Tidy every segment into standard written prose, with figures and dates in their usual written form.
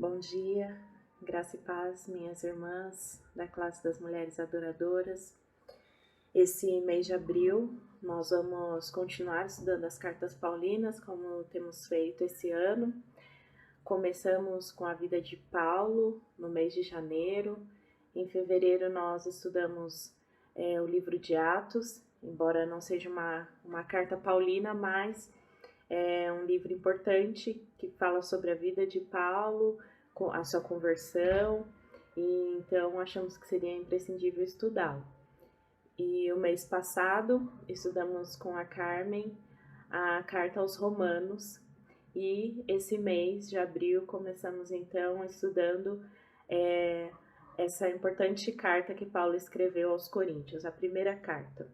Bom dia, graça e paz, minhas irmãs da classe das Mulheres Adoradoras. Esse mês de abril, nós vamos continuar estudando as cartas paulinas, como temos feito esse ano. Começamos com a vida de Paulo no mês de janeiro. Em fevereiro, nós estudamos o livro de Atos, embora não seja uma carta paulina, mas é um livro importante que fala sobre a vida de Paulo, a sua conversão, e então achamos que seria imprescindível estudá-lo. E o mês passado estudamos com a Carmen a carta aos Romanos, e esse mês de abril começamos então estudando essa importante carta que Paulo escreveu aos Coríntios, a primeira carta.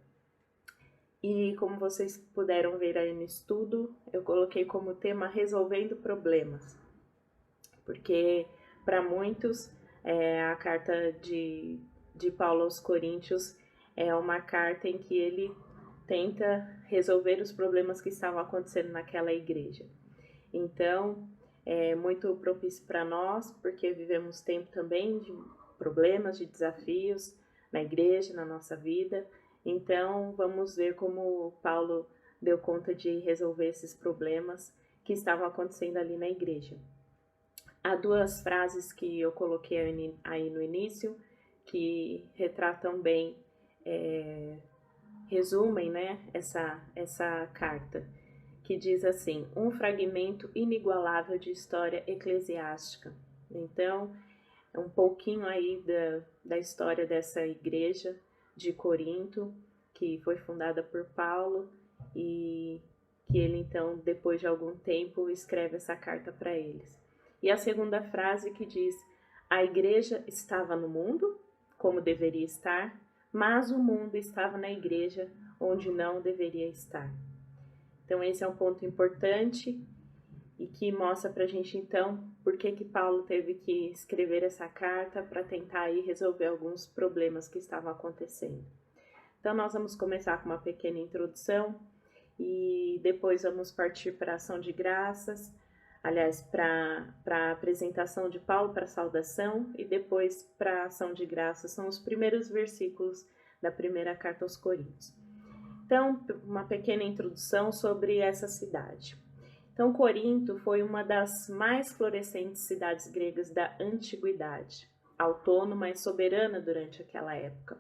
E como vocês puderam ver aí no estudo, eu coloquei como tema resolvendo problemas, porque para muitos a carta de Paulo aos Coríntios é uma carta em que ele tenta resolver os problemas que estavam acontecendo naquela igreja. Então, é muito propício para nós, porque vivemos tempo também de problemas, de desafios na igreja, na nossa vida. Então, vamos ver como Paulo deu conta de resolver esses problemas que estavam acontecendo ali na igreja. Há duas frases que eu coloquei aí no início, que retratam bem, resumem, né, essa carta, que diz assim: um fragmento inigualável de história eclesiástica. Então, é um pouquinho aí da história dessa igreja de Corinto, que foi fundada por Paulo, e que ele então, depois de algum tempo, escreve essa carta para eles. E a segunda frase que diz: a igreja estava no mundo, como deveria estar, mas o mundo estava na igreja, onde não deveria estar. Então esse é um ponto importante e que mostra pra gente então por que Paulo teve que escrever essa carta para tentar aí resolver alguns problemas que estavam acontecendo. Então nós vamos começar com uma pequena introdução e depois vamos partir para a ação de graças, aliás, para a apresentação de Paulo, para a saudação, e depois para a ação de graças. São os primeiros versículos da primeira carta aos Coríntios. Então, uma pequena introdução sobre essa cidade. Então, Corinto foi uma das mais florescentes cidades gregas da antiguidade, autônoma e soberana durante aquela época.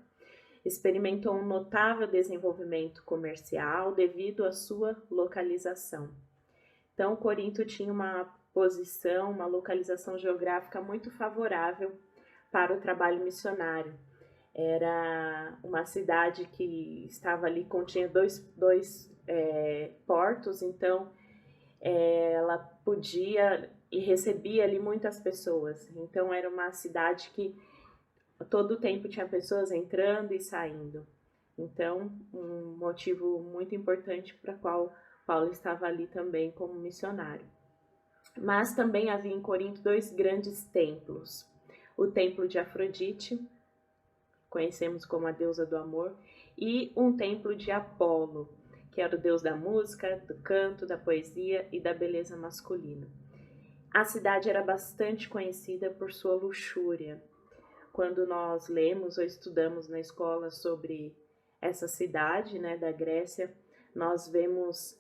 Experimentou um notável desenvolvimento comercial devido à sua localização. Então, Corinto tinha uma posição, uma localização geográfica muito favorável para o trabalho missionário. Era uma cidade que estava ali, continha dois portos, então ela podia e recebia ali muitas pessoas. Então, era uma cidade que todo o tempo tinha pessoas entrando e saindo. Então, um motivo muito importante para qual Paulo estava ali também como missionário. Mas também havia em Corinto dois grandes templos. O templo de Afrodite, conhecemos como a deusa do amor, e um templo de Apolo, que era o deus da música, do canto, da poesia e da beleza masculina. A cidade era bastante conhecida por sua luxúria. Quando nós lemos ou estudamos na escola sobre essa cidade, né, da Grécia, nós vemos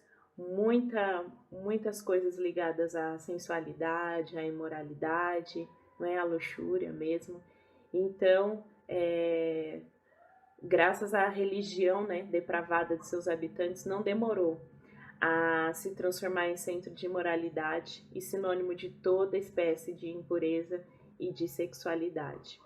muitas coisas ligadas à sensualidade, à imoralidade, né, à luxúria mesmo. Então, graças à religião, né, depravada de seus habitantes, não demorou a se transformar em centro de imoralidade e sinônimo de toda espécie de impureza e de sexualidade.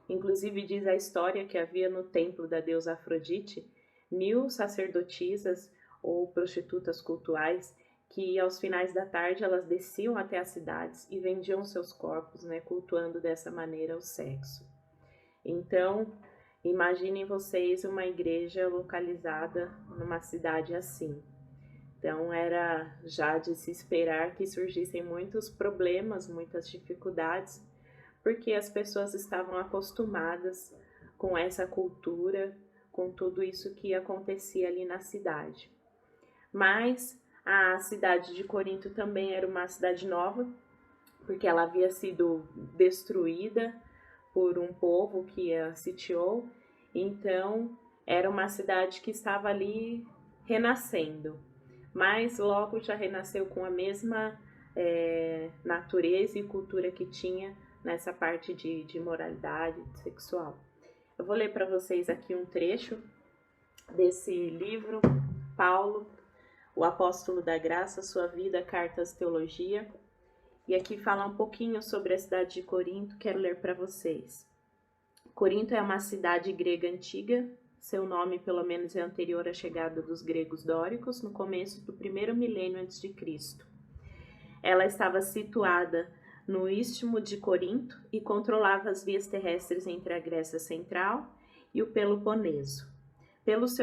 Inclusive diz a história que havia no templo da deusa Afrodite 1000 sacerdotisas ou prostitutas cultuais que aos finais da tarde elas desciam até as cidades e vendiam seus corpos, né, cultuando dessa maneira o sexo. Então, imaginem vocês uma igreja localizada numa cidade assim. Então, era já de se esperar que surgissem muitos problemas, muitas dificuldades, porque as pessoas estavam acostumadas com essa cultura, com tudo isso que acontecia ali na cidade. Mas a cidade de Corinto também era uma cidade nova, porque ela havia sido destruída por um povo que a sitiou. Então, era uma cidade que estava ali renascendo, mas logo já renasceu com a mesma natureza e cultura que tinha nessa parte de moralidade sexual. Eu vou ler para vocês aqui um trecho desse livro, Paulo, o Apóstolo da Graça, Sua Vida, Cartas, Teologia. E aqui fala um pouquinho sobre a cidade de Corinto, quero ler para vocês. Corinto é uma cidade grega antiga, seu nome pelo menos é anterior à chegada dos gregos dóricos, no começo do primeiro milênio a.C. Ela estava situada no istmo de Corinto e controlava as vias terrestres entre a Grécia Central e o Peloponeso. Pelos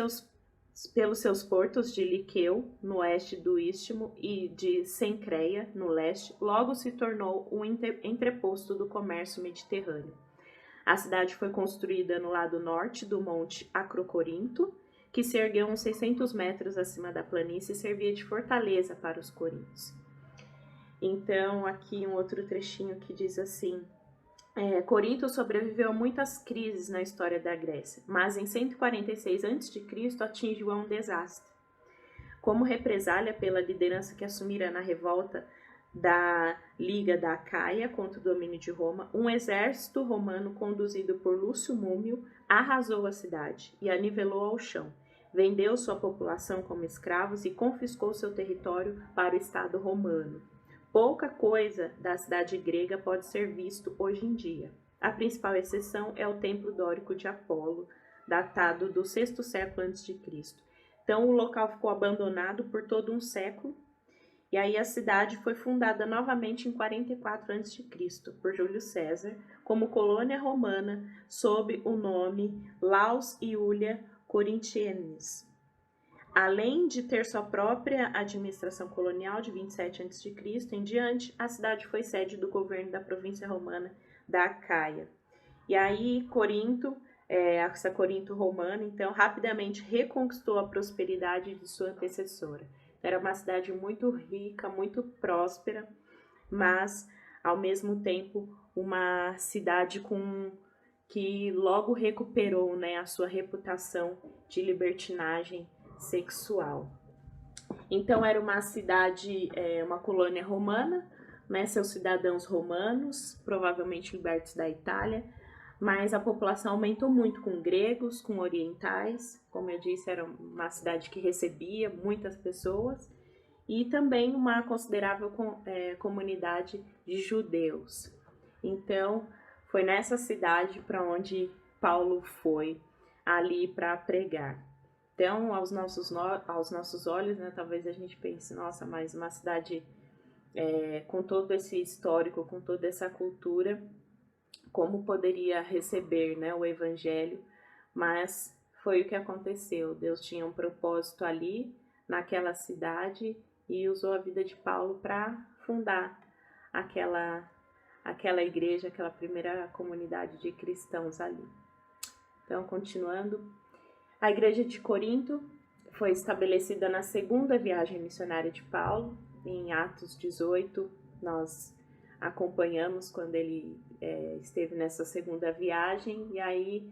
seus portos de Liqueu, no oeste do istmo, e de Cencreia, no leste, logo se tornou um entreposto do comércio mediterrâneo. A cidade foi construída no lado norte do monte Acrocorinto, que se ergueu uns 600 metros acima da planície e servia de fortaleza para os coríntios. Então, aqui um outro trechinho que diz assim: Corinto sobreviveu a muitas crises na história da Grécia, mas em 146 a.C. atingiu a um desastre. Como represália pela liderança que assumira na revolta da Liga da Acaia contra o domínio de Roma, um exército romano conduzido por Lúcio Múmio arrasou a cidade e a nivelou ao chão, vendeu sua população como escravos e confiscou seu território para o Estado romano. Pouca coisa da cidade grega pode ser visto hoje em dia. A principal exceção é o templo dórico de Apolo, datado do 6º século a.C. Então o local ficou abandonado por todo um século, e aí a cidade foi fundada novamente em 44 a.C. por Júlio César, como colônia romana, sob o nome Laus Iulia Corinthiensis. Além de ter sua própria administração colonial de 27 a.C. em diante, a cidade foi sede do governo da província romana da Acaia. E aí Corinto, essa Corinto romana, então, rapidamente reconquistou a prosperidade de sua antecessora. Era uma cidade muito rica, muito próspera, mas, ao mesmo tempo, uma cidade que logo recuperou, né, a sua reputação de libertinagem sexual. Então, era uma cidade, uma colônia romana, né, seus cidadãos romanos, provavelmente libertos da Itália, mas a população aumentou muito com gregos, com orientais. Como eu disse, era uma cidade que recebia muitas pessoas, e também uma considerável comunidade de judeus. Então, foi nessa cidade para onde Paulo foi ali para pregar. Então, aos nossos olhos, né, talvez a gente pense, nossa, mas uma cidade com todo esse histórico, com toda essa cultura, como poderia receber, né, o evangelho? Mas foi o que aconteceu. Deus tinha um propósito ali, naquela cidade, e usou a vida de Paulo para fundar aquela igreja, aquela primeira comunidade de cristãos ali. Então, continuando, a igreja de Corinto foi estabelecida na segunda viagem missionária de Paulo, em Atos 18, nós acompanhamos quando ele esteve nessa segunda viagem, e aí,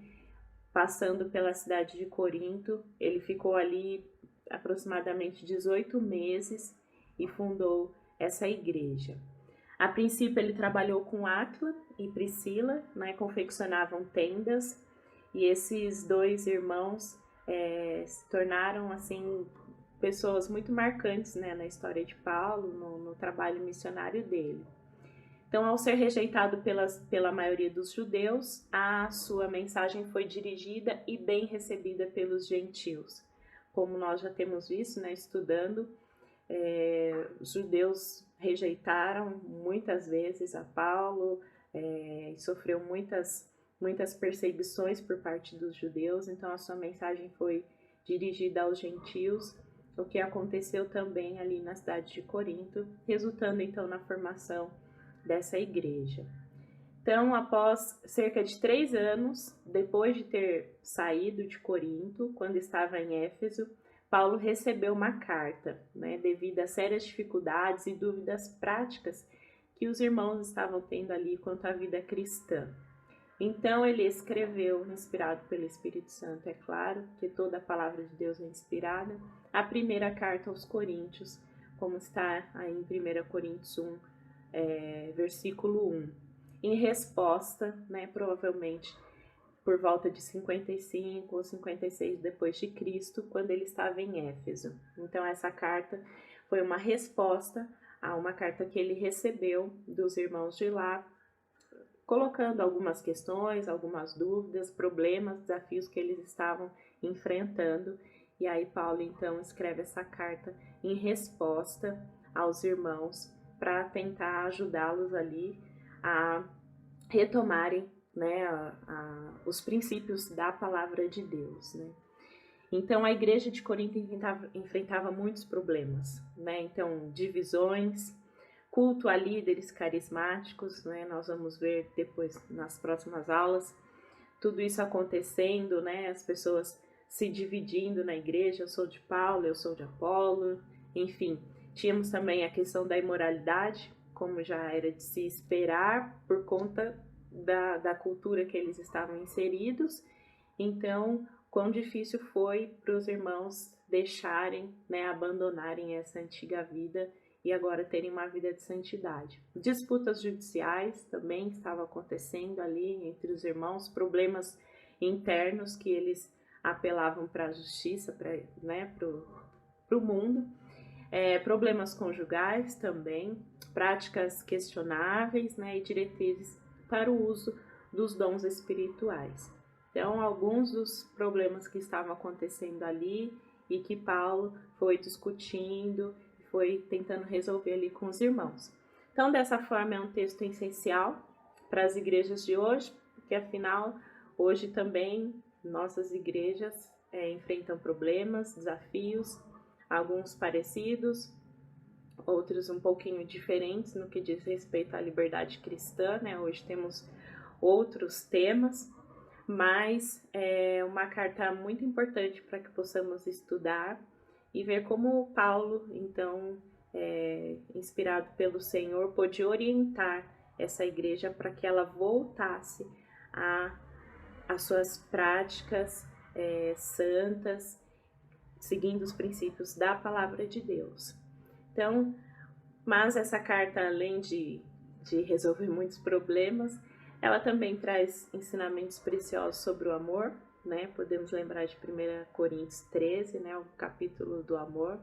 passando pela cidade de Corinto, ele ficou ali aproximadamente 18 meses e fundou essa igreja. A princípio, ele trabalhou com Áquila e Priscila, né, confeccionavam tendas, e esses dois irmãos se tornaram, assim, pessoas muito marcantes, né, na história de Paulo, no trabalho missionário dele. Então, ao ser rejeitado pela maioria dos judeus, a sua mensagem foi dirigida e bem recebida pelos gentios. Como nós já temos visto, né, estudando, os judeus rejeitaram muitas vezes a Paulo, sofreu muitas perseguições por parte dos judeus, então a sua mensagem foi dirigida aos gentios, o que aconteceu também ali na cidade de Corinto, resultando então na formação dessa igreja. Então, após cerca de 3 anos, depois de ter saído de Corinto, quando estava em Éfeso, Paulo recebeu uma carta, né, devido a sérias dificuldades e dúvidas práticas que os irmãos estavam tendo ali quanto à vida cristã. Então ele escreveu, inspirado pelo Espírito Santo, é claro, que toda a palavra de Deus é inspirada, a primeira carta aos Coríntios, como está aí em 1 Coríntios 1, versículo 1, em resposta, né, provavelmente por volta de 55 ou 56 depois de Cristo, quando ele estava em Éfeso. Então essa carta foi uma resposta a uma carta que ele recebeu dos irmãos de lá, colocando algumas questões, algumas dúvidas, problemas, desafios que eles estavam enfrentando. E aí Paulo então escreve essa carta em resposta aos irmãos para tentar ajudá-los ali a retomarem, né, os princípios da palavra de Deus, né? Então a igreja de Corinto enfrentava muitos problemas, né? Então divisões, culto a líderes carismáticos, né? Nós vamos ver depois nas próximas aulas tudo isso acontecendo, né? As pessoas se dividindo na igreja, eu sou de Paulo, eu sou de Apolo, enfim. Tínhamos também a questão da imoralidade, como já era de se esperar por conta da cultura que eles estavam inseridos. Então, quão difícil foi para os irmãos deixarem, né, abandonarem essa antiga vida e agora terem uma vida de santidade. Disputas judiciais também estavam acontecendo ali entre os irmãos, problemas internos que eles apelavam para a justiça, né, para o mundo. Problemas conjugais também, práticas questionáveis, né, e diretrizes para o uso dos dons espirituais. Então, alguns dos problemas que estavam acontecendo ali e que Paulo foi discutindo, foi tentando resolver ali com os irmãos. Então, dessa forma, é um texto essencial para as igrejas de hoje, porque afinal, hoje também nossas igrejas enfrentam problemas, desafios, alguns parecidos, outros um pouquinho diferentes no que diz respeito à liberdade cristã, né? Hoje temos outros temas, mas é uma carta muito importante para que possamos estudar e ver como Paulo, então, inspirado pelo Senhor, pôde orientar essa igreja para que ela voltasse às suas práticas santas, seguindo os princípios da palavra de Deus. Então, mas essa carta, além de resolver muitos problemas, ela também traz ensinamentos preciosos sobre o amor, né? Podemos lembrar de 1 Coríntios 13, né? O capítulo do amor.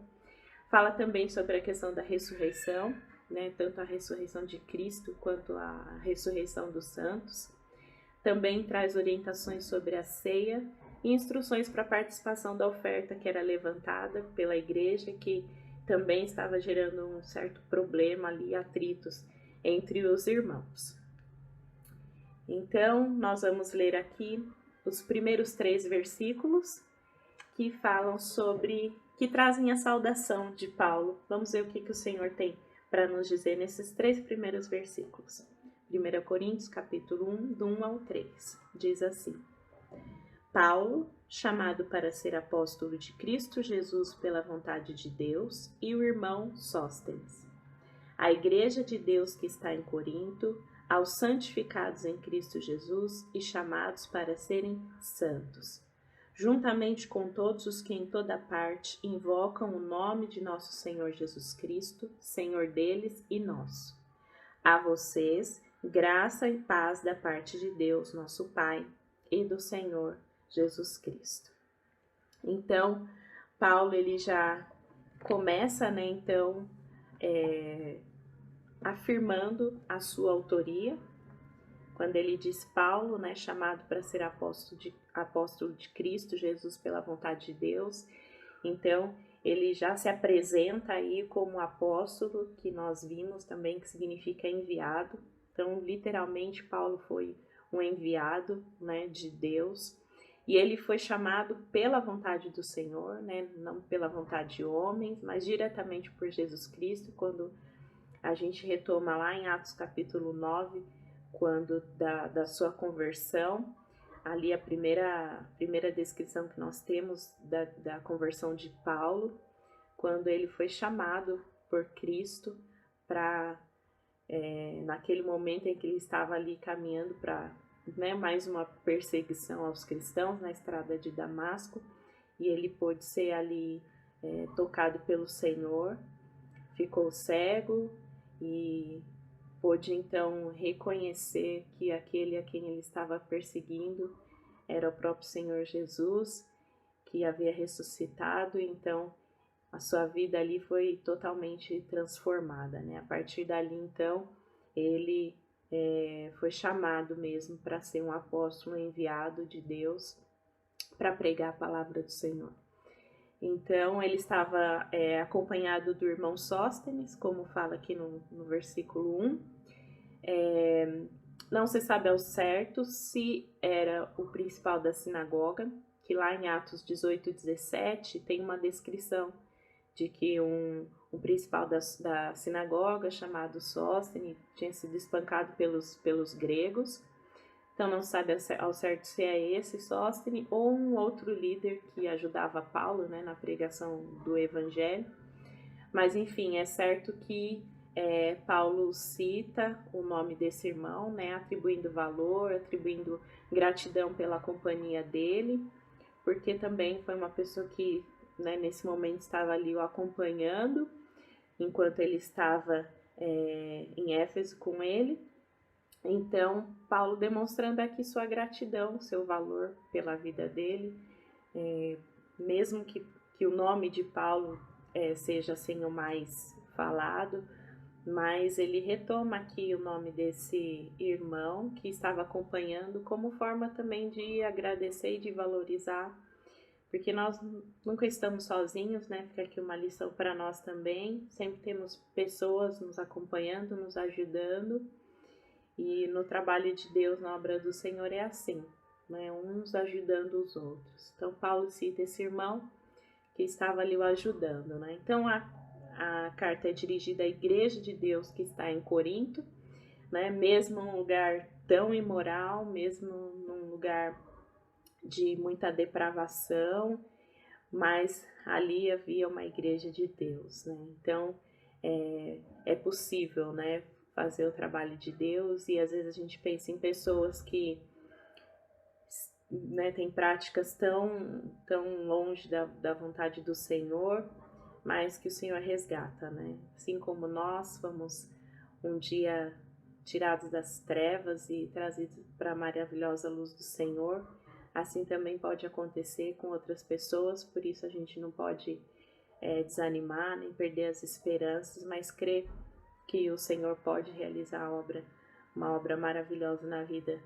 Fala também sobre a questão da ressurreição, né? Tanto a ressurreição de Cristo quanto a ressurreição dos santos. Também traz orientações sobre a ceia e instruções para a participação da oferta que era levantada pela igreja, que também estava gerando um certo problema ali, atritos entre os irmãos. Então, nós vamos ler aqui os primeiros 3 versículos que falam sobre, que trazem a saudação de Paulo. Vamos ver o que o Senhor tem para nos dizer nesses 3 primeiros versículos. 1 Coríntios, capítulo 1, do 1 ao 3, diz assim: Paulo, chamado para ser apóstolo de Cristo Jesus pela vontade de Deus, e o irmão Sóstenes. A igreja de Deus que está em Corinto, aos santificados em Cristo Jesus e chamados para serem santos, juntamente com todos os que em toda parte invocam o nome de nosso Senhor Jesus Cristo, Senhor deles e nosso. A vocês, graça e paz da parte de Deus, nosso Pai, e do Senhor Jesus Cristo. Então, Paulo ele já começa, né, então, afirmando a sua autoria, quando ele diz Paulo, né, chamado para ser apóstolo de Cristo Jesus pela vontade de Deus. Então, ele já se apresenta aí como apóstolo, que nós vimos também que significa enviado. Então, literalmente, Paulo foi um enviado, né, de Deus. E ele foi chamado pela vontade do Senhor, né, não pela vontade de homens, mas diretamente por Jesus Cristo. Quando a gente retoma lá em Atos capítulo 9, quando da sua conversão, ali a primeira descrição que nós temos da conversão de Paulo, quando ele foi chamado por Cristo para naquele momento em que ele estava ali caminhando para, né, mais uma perseguição aos cristãos na estrada de Damasco, e ele pôde ser ali tocado pelo Senhor, ficou cego e pôde então reconhecer que aquele a quem ele estava perseguindo era o próprio Senhor Jesus, que havia ressuscitado. Então a sua vida ali foi totalmente transformada, né? A partir dali, então, ele foi chamado mesmo para ser um apóstolo enviado de Deus para pregar a palavra do Senhor. Então, ele estava acompanhado do irmão Sóstenes, como fala aqui no versículo 1. Não se sabe ao certo se era o principal da sinagoga, que lá em Atos 18:17 tem uma descrição de que um principal da sinagoga, chamado Sóstenes, tinha sido espancado pelos gregos. Então não sabe ao certo se é esse Sóstenes ou um outro líder que ajudava Paulo, né, na pregação do evangelho. Mas enfim, é certo que Paulo cita o nome desse irmão, né, atribuindo valor, atribuindo gratidão pela companhia dele, porque também foi uma pessoa que, né, nesse momento estava ali o acompanhando, enquanto ele estava em Éfeso com ele. Então, Paulo demonstrando aqui sua gratidão, seu valor pela vida dele, mesmo que o nome de Paulo seja assim o mais falado, mas ele retoma aqui o nome desse irmão que estava acompanhando como forma também de agradecer e de valorizar, porque nós nunca estamos sozinhos, né? Fica aqui uma lição para nós também. Sempre temos pessoas nos acompanhando, nos ajudando. E no trabalho de Deus, na obra do Senhor, é assim, né? Uns ajudando os outros. Então, Paulo cita esse irmão que estava ali o ajudando, né? Então, a carta é dirigida à igreja de Deus que está em Corinto, né? Mesmo num lugar tão imoral, mesmo num lugar de muita depravação, mas ali havia uma igreja de Deus, né? Então é possível, né, fazer o trabalho de Deus, e às vezes a gente pensa em pessoas que, né, têm práticas tão longe da vontade do Senhor, mas que o Senhor resgata, né? Assim como nós fomos um dia tirados das trevas e trazidos para a maravilhosa luz do Senhor, assim também pode acontecer com outras pessoas. Por isso a gente não pode desanimar, nem perder as esperanças, mas crer que o Senhor pode realizar uma obra maravilhosa na vida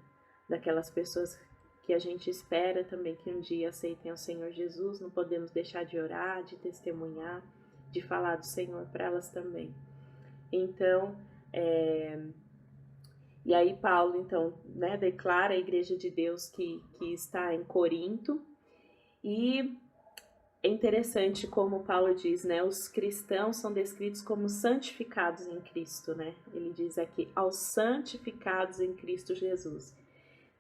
daquelas pessoas que a gente espera também que um dia aceitem o Senhor Jesus. Não podemos deixar de orar, de testemunhar, de falar do Senhor para elas também. Então, e aí Paulo, então, né, declara a igreja de Deus que está em Corinto. E é interessante como Paulo diz, né, os cristãos são descritos como santificados em Cristo, né? Ele diz aqui, aos santificados em Cristo Jesus.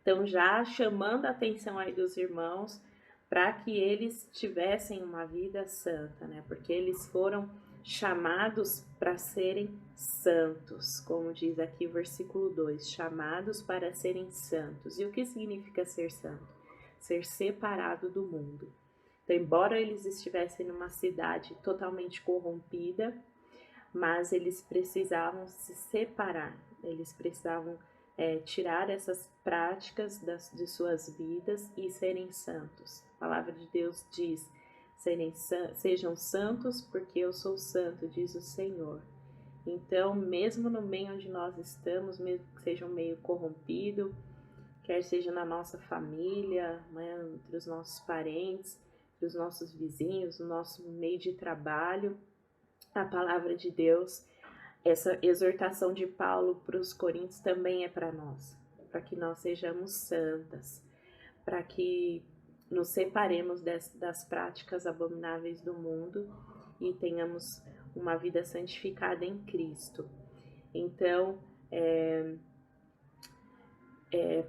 Então, já chamando a atenção aí dos irmãos para que eles tivessem uma vida santa, né? Porque eles foram chamados para serem santos, como diz aqui o versículo 2, chamados para serem santos. E o que significa ser santo? Ser separado do mundo. Então, embora eles estivessem numa cidade totalmente corrompida, mas eles precisavam se separar, eles precisavam tirar essas práticas de suas vidas e serem santos. A palavra de Deus diz, sejam santos porque eu sou santo, diz o Senhor. Então, mesmo no meio onde nós estamos, mesmo que seja um meio corrompido, quer seja na nossa família, né, entre os nossos parentes, entre os nossos vizinhos, no nosso meio de trabalho, a palavra de Deus, essa exortação de Paulo para os coríntios também é para nós, para que nós sejamos santas, para que nos separemos das práticas abomináveis do mundo e tenhamos uma vida santificada em Cristo. Então,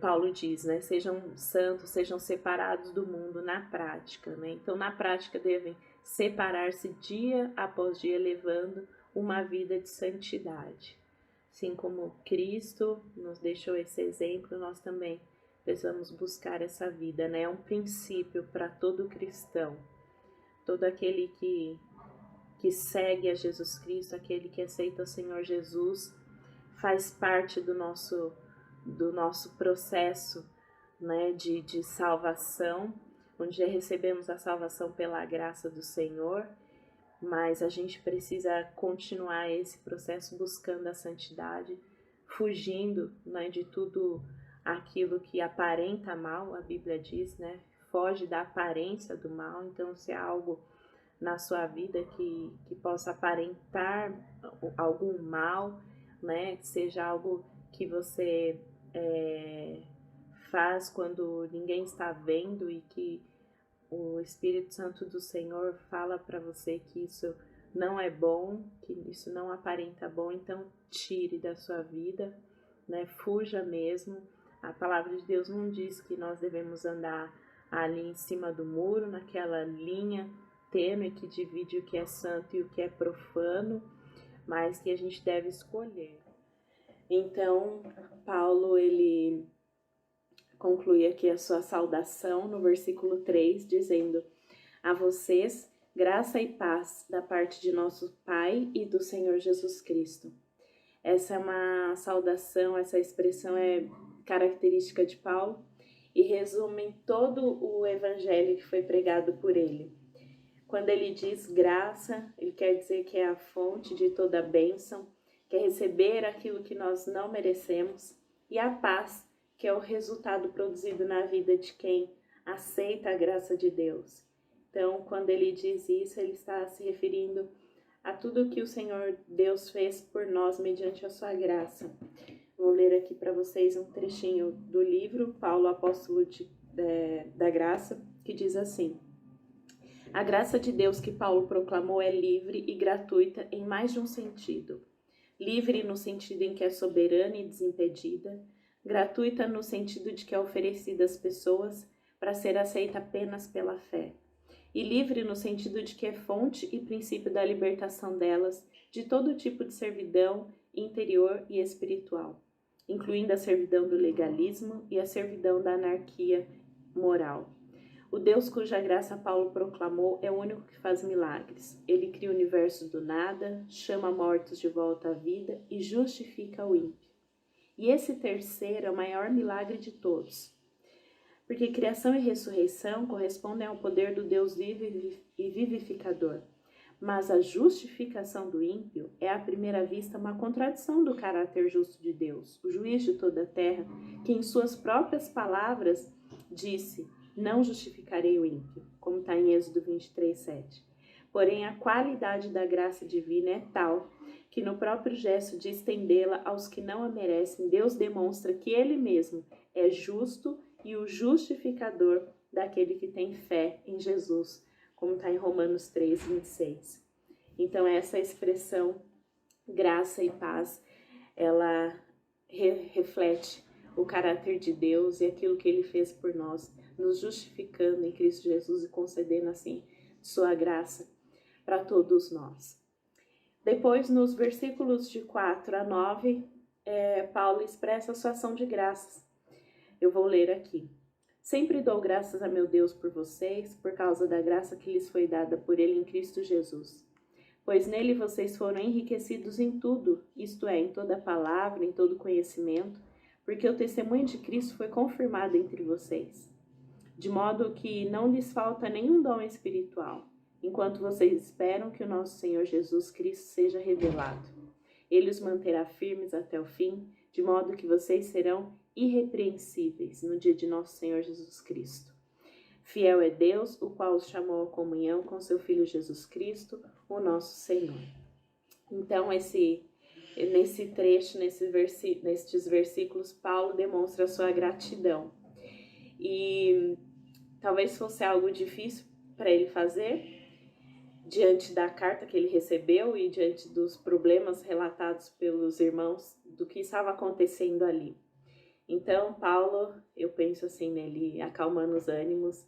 Paulo diz, né, sejam santos, sejam separados do mundo na prática, né? Então, na prática devem separar-se dia após dia, levando uma vida de santidade. Assim como Cristo nos deixou esse exemplo, nós também precisamos buscar essa vida, né? É um princípio para todo cristão, todo aquele que segue a Jesus Cristo, aquele que aceita o Senhor Jesus, faz parte do nosso processo, né, de salvação, onde recebemos a salvação pela graça do Senhor, mas a gente precisa continuar esse processo buscando a santidade, fugindo, né, de tudo aquilo que aparenta mal, a Bíblia diz, né? Foge da aparência do mal. Então, se há algo na sua vida que possa aparentar algum mal, né? Que seja algo que você faz quando ninguém está vendo e que o Espírito Santo do Senhor fala para você que isso não é bom, que isso não aparenta bom, então tire da sua vida, né? Fuja mesmo. A palavra de Deus não diz que nós devemos andar ali em cima do muro, naquela linha tênue que divide o que é santo e o que é profano, mas que a gente deve escolher. Então, Paulo, ele conclui aqui a sua saudação no versículo 3, dizendo: a vocês, graça e paz da parte de nosso Pai e do Senhor Jesus Cristo. Essa é uma saudação, essa expressão é característica de Paulo e resume todo o evangelho que foi pregado por ele. Quando ele diz graça, ele quer dizer que é a fonte de toda bênção, que é receber aquilo que nós não merecemos, e a paz, que é o resultado produzido na vida de quem aceita a graça de Deus. Então, quando ele diz isso, ele está se referindo a tudo que o Senhor Deus fez por nós mediante a sua graça. Vou ler aqui para vocês um trechinho do livro Paulo, Apóstolo da Graça, que diz assim: a graça de Deus que Paulo proclamou é livre e gratuita em mais de um sentido. Livre no sentido em que é soberana e desimpedida, gratuita no sentido de que é oferecida às pessoas para ser aceita apenas pela fé, e livre no sentido de que é fonte e princípio da libertação delas de todo tipo de servidão interior e espiritual, incluindo a servidão do legalismo e a servidão da anarquia moral. O Deus cuja graça Paulo proclamou é o único que faz milagres. Ele cria o universo do nada, chama mortos de volta à vida e justifica o ímpio. E esse terceiro é o maior milagre de todos, porque criação e ressurreição correspondem ao poder do Deus vivo e vivificador. Mas a justificação do ímpio é à primeira vista uma contradição do caráter justo de Deus, o juiz de toda a terra, que em suas próprias palavras disse: não justificarei o ímpio, como está em Êxodo 23:7. Porém, a qualidade da graça divina é tal que no próprio gesto de estendê-la aos que não a merecem, Deus demonstra que Ele mesmo é justo e o justificador daquele que tem fé em Jesus, como está em Romanos 3:26. Então, essa expressão graça e paz, ela reflete o caráter de Deus e aquilo que Ele fez por nós, nos justificando em Cristo Jesus e concedendo assim sua graça para todos nós. Depois, nos versículos de 4 a 9, Paulo expressa a sua ação de graças. Eu vou ler aqui. Sempre dou graças a meu Deus por vocês, por causa da graça que lhes foi dada por Ele em Cristo Jesus. Pois nele vocês foram enriquecidos em tudo, isto é, em toda palavra, em todo conhecimento, porque o testemunho de Cristo foi confirmado entre vocês. De modo que não lhes falta nenhum dom espiritual, enquanto vocês esperam que o nosso Senhor Jesus Cristo seja revelado. Ele os manterá firmes até o fim, de modo que vocês serão irrepreensíveis no dia de nosso Senhor Jesus Cristo. Fiel é Deus, o qual os chamou à comunhão com seu Filho Jesus Cristo, o nosso Senhor. Então, nesse trecho, nestes versículos, Paulo demonstra a sua gratidão. E talvez fosse algo difícil para ele fazer, diante da carta que ele recebeu e diante dos problemas relatados pelos irmãos do que estava acontecendo ali. Então, Paulo, eu penso assim nele, acalmando os ânimos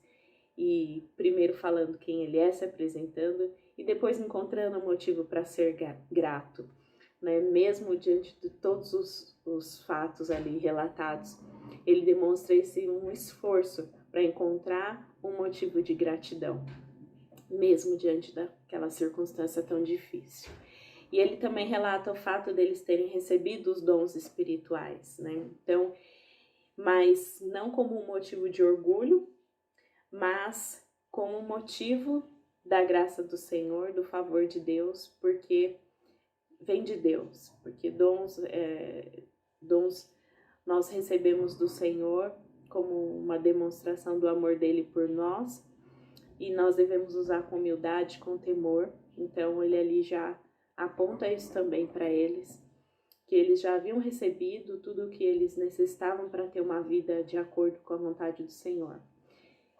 e primeiro falando quem ele é, se apresentando e depois encontrando um motivo para ser grato. né? Mesmo diante de todos os fatos ali relatados, ele demonstra um esforço para encontrar um motivo de gratidão, mesmo diante daquela circunstância tão difícil. E ele também relata o fato deles terem recebido os dons espirituais, né? Então, mas não como um motivo de orgulho, mas como um motivo da graça do Senhor, do favor de Deus, porque vem de Deus, porque dons nós recebemos do Senhor como uma demonstração do amor dele por nós, e nós devemos usar com humildade, com temor. Então ele ali já aponta isso também para eles, que eles já haviam recebido tudo o que eles necessitavam para ter uma vida de acordo com a vontade do Senhor,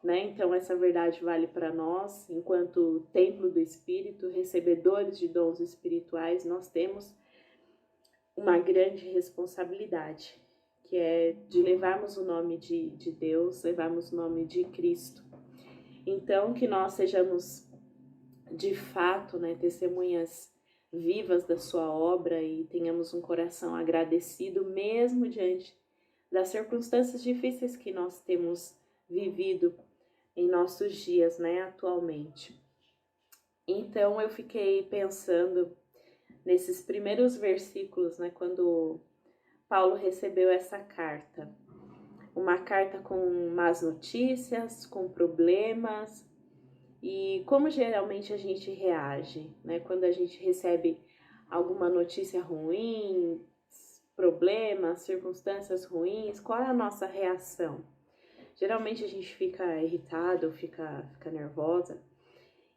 né? Então essa verdade vale para nós, enquanto templo do Espírito, recebedores de dons espirituais. Nós temos uma grande responsabilidade, que é de levarmos o nome de Deus, levarmos o nome de Cristo. Então, que nós sejamos de fato, né, testemunhas vivas da sua obra e tenhamos um coração agradecido, mesmo diante das circunstâncias difíceis que nós temos vivido em nossos dias, né, atualmente. Então, eu fiquei pensando nesses primeiros versículos, né, quando Paulo recebeu essa carta. Uma carta com más notícias, com problemas, e como geralmente a gente reage, né? Quando a gente recebe alguma notícia ruim, problemas, circunstâncias ruins, qual é a nossa reação? Geralmente a gente fica irritado, fica nervosa.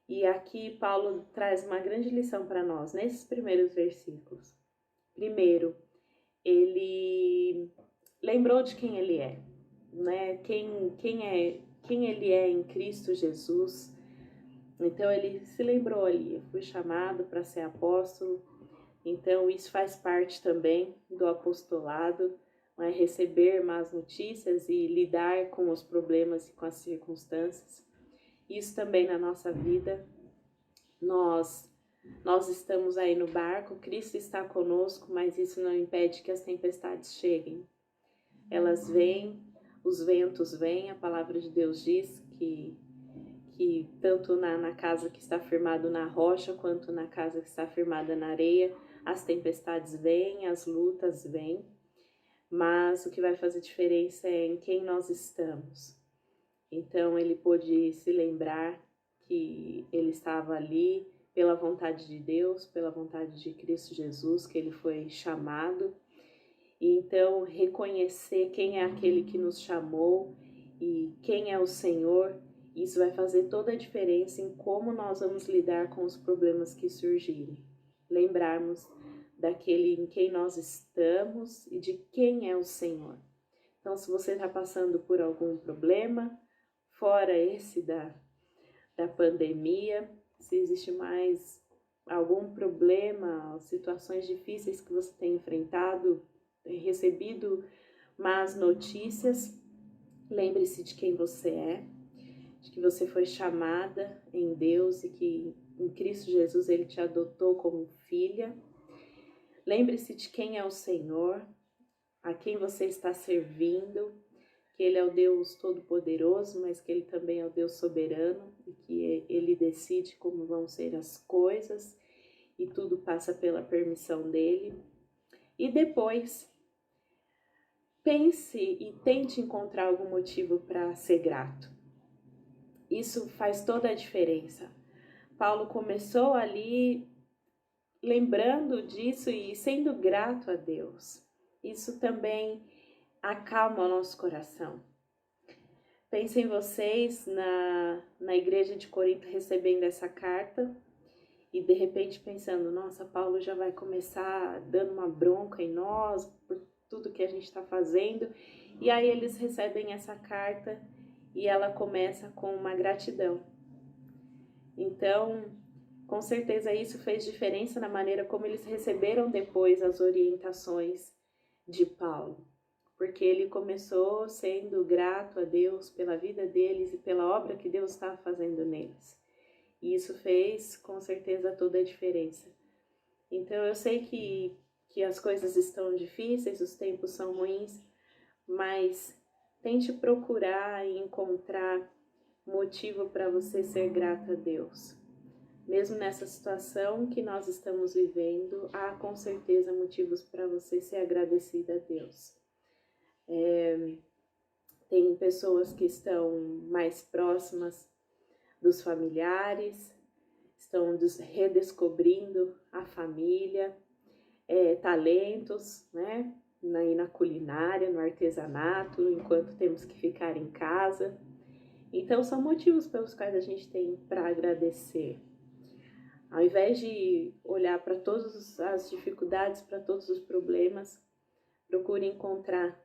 E aqui Paulo traz uma grande lição para nós, nesses primeiros versículos. Primeiro, ele lembrou de quem ele é, né? Quem ele é em Cristo Jesus. Então ele se lembrou ali, eu fui chamado para ser apóstolo, então isso faz parte também do apostolado, né? Receber más notícias e lidar com os problemas e com as circunstâncias. Isso também na nossa vida, nós estamos aí no barco, Cristo está conosco, mas isso não impede que as tempestades cheguem. Elas vêm, os ventos vêm, a palavra de Deus diz que tanto na casa que está firmado na rocha, quanto na casa que está firmada na areia, as tempestades vêm, as lutas vêm, mas o que vai fazer diferença é em quem nós estamos. Então ele pôde se lembrar que ele estava ali pela vontade de Deus, pela vontade de Cristo Jesus, que ele foi chamado. E então reconhecer quem é aquele que nos chamou e quem é o Senhor, isso vai fazer toda a diferença em como nós vamos lidar com os problemas que surgirem. Lembrarmos daquele em quem nós estamos e de quem é o Senhor. Então, se você está passando por algum problema, fora esse da pandemia, se existe mais algum problema, situações difíceis que você tem enfrentado, tem recebido más notícias, lembre-se de quem você é, de que você foi chamada em Deus e que em Cristo Jesus ele te adotou como filha. Lembre-se de quem é o Senhor, a quem você está servindo, que ele é o Deus Todo-Poderoso, mas que ele também é o Deus soberano e que ele decide como vão ser as coisas e tudo passa pela permissão dele. E depois, pense e tente encontrar algum motivo para ser grato. Isso faz toda a diferença. Paulo começou ali lembrando disso e sendo grato a Deus. Isso também acalma o nosso coração. Pensem vocês na igreja de Corinto recebendo essa carta e de repente pensando, nossa, Paulo já vai começar dando uma bronca em nós por tudo que a gente está fazendo. E aí eles recebem essa carta e ela começa com uma gratidão. Então, com certeza isso fez diferença na maneira como eles receberam depois as orientações de Paulo, porque ele começou sendo grato a Deus pela vida deles e pela obra que Deus estava fazendo neles. E isso fez com certeza toda a diferença. Então eu sei que as coisas estão difíceis, os tempos são ruins, mas tente procurar e encontrar motivo para você ser grata a Deus. Mesmo nessa situação que nós estamos vivendo, há com certeza motivos para você ser agradecida a Deus. Tem pessoas que estão mais próximas dos familiares, estão redescobrindo a família, talentos, né? Na culinária, no artesanato, enquanto temos que ficar em casa. Então, são motivos pelos quais a gente tem para agradecer. Ao invés de olhar para todas as dificuldades, para todos os problemas, procure encontrar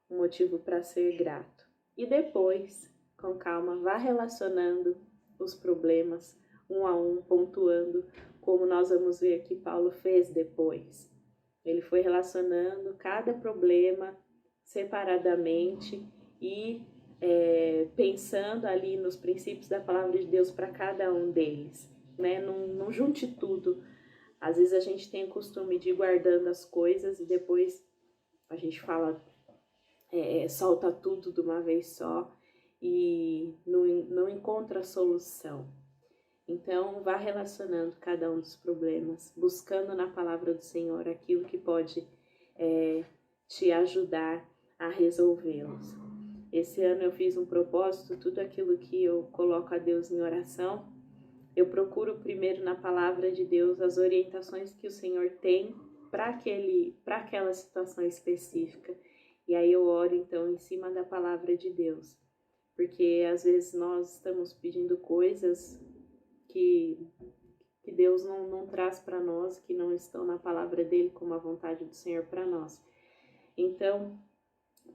um motivo para ser grato. E depois, com calma, vá relacionando os problemas um a um, pontuando, como nós vamos ver que Paulo fez depois. Ele foi relacionando cada problema separadamente e pensando ali nos princípios da palavra de Deus para cada um deles, né? Não junte tudo. Às vezes a gente tem o costume de ir guardando as coisas e depois a gente fala, solta tudo de uma vez só e não encontra solução. Então, vá relacionando cada um dos problemas, buscando na palavra do Senhor aquilo que pode te ajudar a resolvê-los. Esse ano eu fiz um propósito, tudo aquilo que eu coloco a Deus em oração, eu procuro primeiro na palavra de Deus as orientações que o Senhor tem para aquela situação específica. E aí eu oro então em cima da palavra de Deus, porque às vezes nós estamos pedindo coisas que Deus não traz para nós, que não estão na palavra dele como a vontade do Senhor para nós. Então,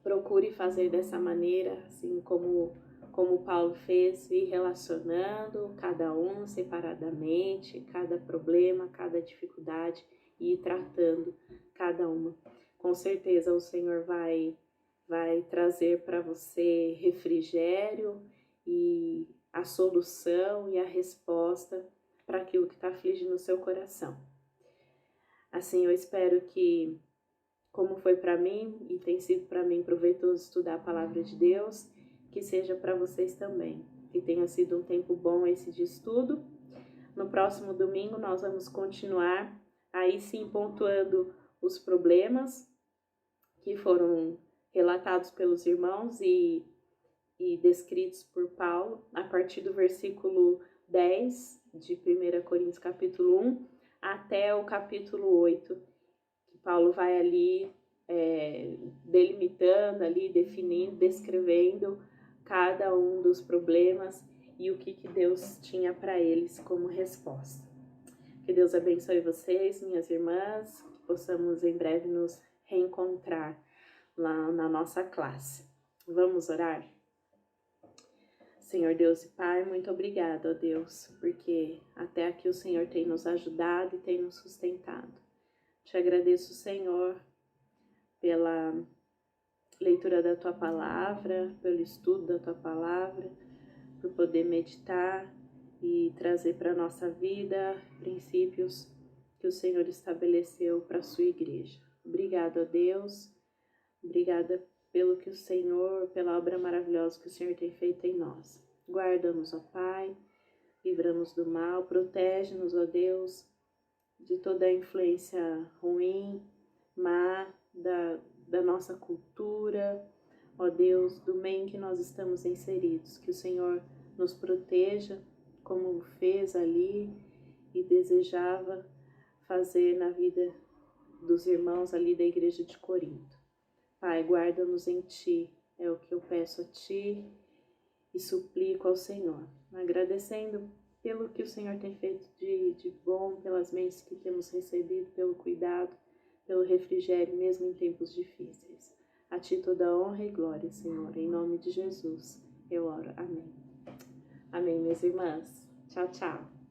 procure fazer dessa maneira, assim como Paulo fez, ir relacionando cada um separadamente, cada problema, cada dificuldade, e ir tratando cada uma. Com certeza o Senhor vai trazer para você refrigério e a solução e a resposta para aquilo que está afligindo o seu coração. Assim, eu espero que, como foi para mim e tem sido para mim proveitoso estudar a palavra de Deus, que seja para vocês também. Que tenha sido um tempo bom esse de estudo. No próximo domingo nós vamos continuar, aí sim pontuando os problemas que foram relatados pelos irmãos e descritos por Paulo, a partir do versículo 10 de 1 Coríntios capítulo 1 até o capítulo 8, que Paulo vai ali delimitando, ali definindo, descrevendo cada um dos problemas e o que Deus tinha para eles como resposta. Que Deus abençoe vocês, minhas irmãs, que possamos em breve nos reencontrar lá na nossa classe. Vamos orar? Senhor Deus e Pai, muito obrigada, ó Deus, porque até aqui o Senhor tem nos ajudado e tem nos sustentado. Te agradeço, Senhor, pela leitura da Tua Palavra, pelo estudo da Tua Palavra, por poder meditar e trazer para a nossa vida princípios que o Senhor estabeleceu para a Sua Igreja. Obrigada, ó Deus, obrigada pelo que o Senhor, pela obra maravilhosa que o Senhor tem feito em nós. Guarda-nos, ó Pai, livra-nos do mal, protege-nos, ó Deus, de toda a influência ruim, má, da nossa cultura, ó Deus, do meio em que nós estamos inseridos. Que o Senhor nos proteja, como fez ali e desejava fazer na vida dos irmãos ali da igreja de Corinto. Pai, guarda-nos em Ti, é o que eu peço a Ti e suplico ao Senhor, agradecendo pelo que o Senhor tem feito de bom, pelas mentes que temos recebido, pelo cuidado, pelo refrigério, mesmo em tempos difíceis. A Ti toda honra e glória, Senhor, em nome de Jesus eu oro. Amém. Amém, minhas irmãs. Tchau, tchau.